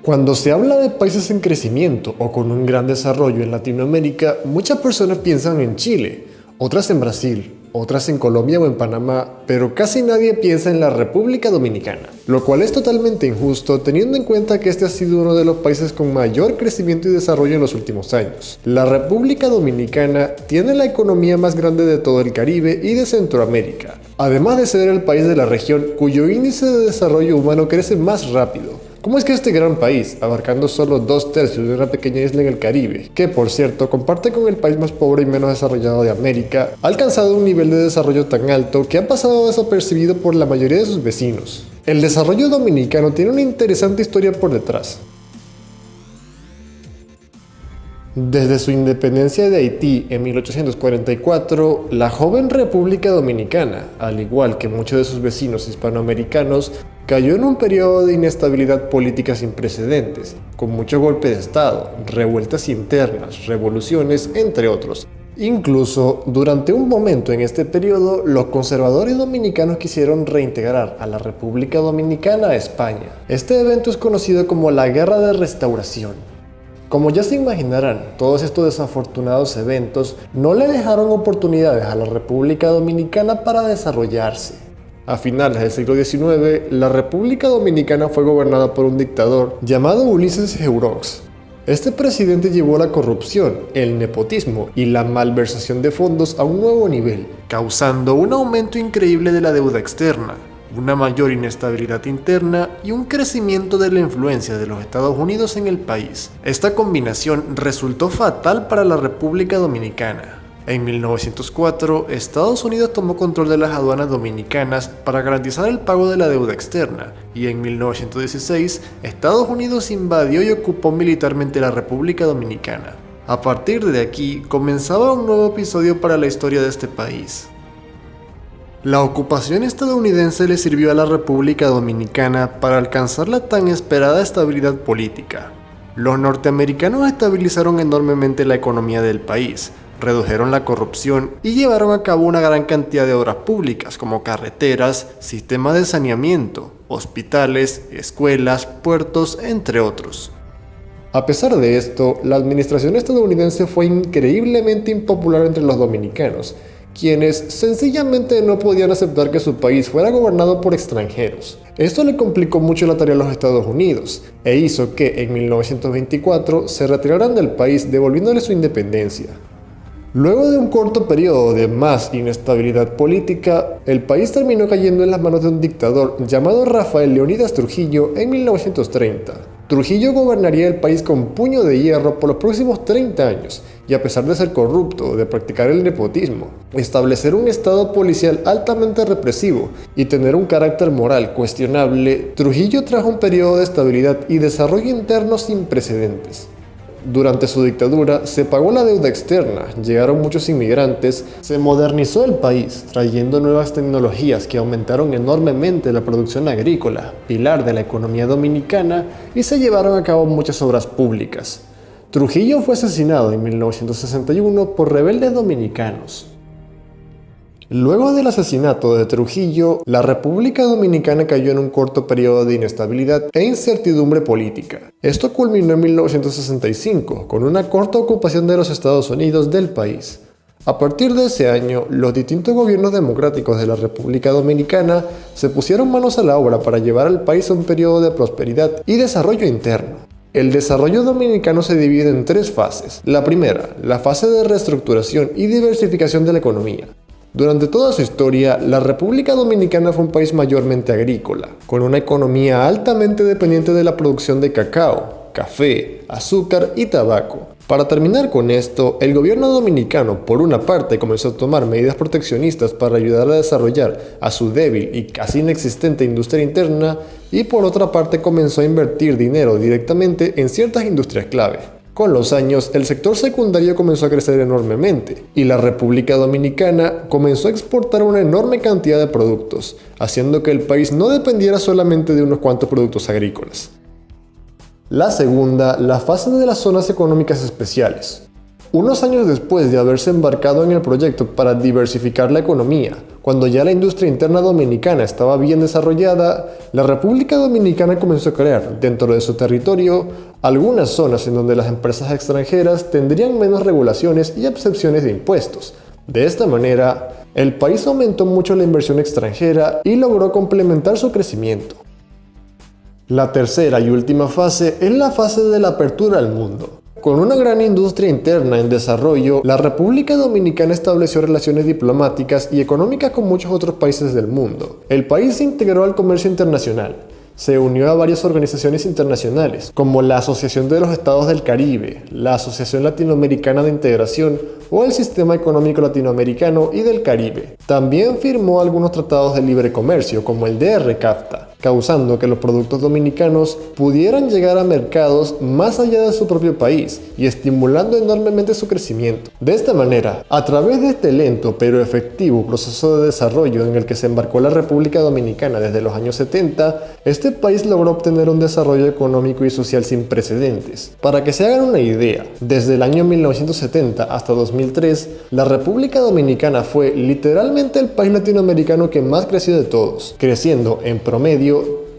Cuando se habla de países en crecimiento o con un gran desarrollo en Latinoamérica, muchas personas piensan en Chile, otras en Brasil, otras en Colombia o en Panamá, pero casi nadie piensa en la República Dominicana, lo cual es totalmente injusto teniendo en cuenta que este ha sido uno de los países con mayor crecimiento y desarrollo en los últimos años. La República Dominicana tiene la economía más grande de todo el Caribe y de Centroamérica, además de ser el país de la región cuyo índice de desarrollo humano crece más rápido. ¿Cómo es que este gran país, abarcando solo 2/3 de una pequeña isla en el Caribe, que por cierto comparte con el país más pobre y menos desarrollado de América, ha alcanzado un nivel de desarrollo tan alto que ha pasado desapercibido por la mayoría de sus vecinos? El desarrollo dominicano tiene una interesante historia por detrás. Desde su independencia de Haití en 1844, la joven República Dominicana, al igual que muchos de sus vecinos hispanoamericanos, cayó en un periodo de inestabilidad política sin precedentes, con muchos golpes de Estado, revueltas internas, revoluciones, entre otros. Incluso, durante un momento en este periodo, los conservadores dominicanos quisieron reintegrar a la República Dominicana a España. Este evento es conocido como la Guerra de Restauración. Como ya se imaginarán, todos estos desafortunados eventos no le dejaron oportunidades a la República Dominicana para desarrollarse. A finales del siglo XIX, la República Dominicana fue gobernada por un dictador llamado Ulises Jourox. Este presidente llevó la corrupción, el nepotismo y la malversación de fondos a un nuevo nivel, causando un aumento increíble de la deuda externa, una mayor inestabilidad interna y un crecimiento de la influencia de los Estados Unidos en el país. Esta combinación resultó fatal para la República Dominicana. En 1904, Estados Unidos tomó control de las aduanas dominicanas para garantizar el pago de la deuda externa, y en 1916, Estados Unidos invadió y ocupó militarmente la República Dominicana. A partir de aquí, comenzaba un nuevo episodio para la historia de este país. La ocupación estadounidense le sirvió a la República Dominicana para alcanzar la tan esperada estabilidad política. Los norteamericanos estabilizaron enormemente la economía del país, redujeron la corrupción y llevaron a cabo una gran cantidad de obras públicas como carreteras, sistemas de saneamiento, hospitales, escuelas, puertos, entre otros. A pesar de esto, la administración estadounidense fue increíblemente impopular entre los dominicanos, quienes sencillamente no podían aceptar que su país fuera gobernado por extranjeros. Esto le complicó mucho la tarea a los Estados Unidos e hizo que en 1924 se retiraran del país devolviéndole su independencia. Luego de un corto periodo de más inestabilidad política, el país terminó cayendo en las manos de un dictador llamado Rafael Leónidas Trujillo en 1930. Trujillo gobernaría el país con puño de hierro por los próximos 30 años, y a pesar de ser corrupto, de practicar el nepotismo, establecer un estado policial altamente represivo y tener un carácter moral cuestionable, Trujillo trajo un periodo de estabilidad y desarrollo interno sin precedentes. Durante su dictadura se pagó la deuda externa, llegaron muchos inmigrantes, se modernizó el país, trayendo nuevas tecnologías que aumentaron enormemente la producción agrícola, pilar de la economía dominicana, y se llevaron a cabo muchas obras públicas. Trujillo fue asesinado en 1961 por rebeldes dominicanos. Luego del asesinato de Trujillo, la República Dominicana cayó en un corto periodo de inestabilidad e incertidumbre política. Esto culminó en 1965, con una corta ocupación de los Estados Unidos del país. A partir de ese año, los distintos gobiernos democráticos de la República Dominicana se pusieron manos a la obra para llevar al país a un periodo de prosperidad y desarrollo interno. El desarrollo dominicano se divide en 3 fases. La primera, la fase de reestructuración y diversificación de la economía. Durante toda su historia, la República Dominicana fue un país mayormente agrícola, con una economía altamente dependiente de la producción de cacao, café, azúcar y tabaco. Para terminar con esto, el gobierno dominicano, por una parte, comenzó a tomar medidas proteccionistas para ayudar a desarrollar a su débil y casi inexistente industria interna, y por otra parte comenzó a invertir dinero directamente en ciertas industrias clave. Con los años, el sector secundario comenzó a crecer enormemente, y la República Dominicana comenzó a exportar una enorme cantidad de productos, haciendo que el país no dependiera solamente de unos cuantos productos agrícolas. La segunda, la fase de las zonas económicas especiales. Unos años después de haberse embarcado en el proyecto para diversificar la economía, cuando ya la industria interna dominicana estaba bien desarrollada, la República Dominicana comenzó a crear, dentro de su territorio, algunas zonas en donde las empresas extranjeras tendrían menos regulaciones y excepciones de impuestos. De esta manera, el país aumentó mucho la inversión extranjera y logró complementar su crecimiento. La tercera y última fase es la fase de la apertura al mundo. Con una gran industria interna en desarrollo, la República Dominicana estableció relaciones diplomáticas y económicas con muchos otros países del mundo. El país se integró al comercio internacional. Se unió a varias organizaciones internacionales, como la Asociación de los Estados del Caribe, la Asociación Latinoamericana de Integración o el Sistema Económico Latinoamericano y del Caribe. También firmó algunos tratados de libre comercio, como el DR-CAFTA, causando que los productos dominicanos pudieran llegar a mercados más allá de su propio país y estimulando enormemente su crecimiento. De esta manera, a través de este lento pero efectivo proceso de desarrollo en el que se embarcó la República Dominicana desde los años 70, este país logró obtener un desarrollo económico y social sin precedentes. Para que se hagan una idea, desde el año 1970 hasta 2003, la República Dominicana fue literalmente el país latinoamericano que más creció de todos, creciendo en promedio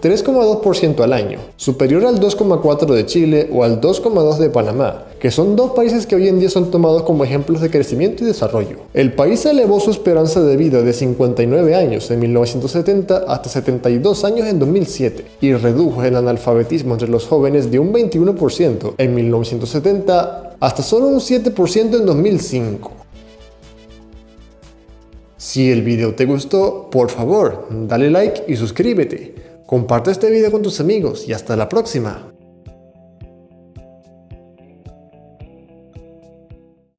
3,2% al año, superior al 2,4% de Chile o al 2,2% de Panamá, que son dos países que hoy en día son tomados como ejemplos de crecimiento y desarrollo. El país elevó su esperanza de vida de 59 años en 1970 hasta 72 años en 2007 y redujo el analfabetismo entre los jóvenes de un 21% en 1970 hasta solo un 7% en 2005. Si el video te gustó, por favor, dale like y suscríbete. Comparte este video con tus amigos y hasta la próxima.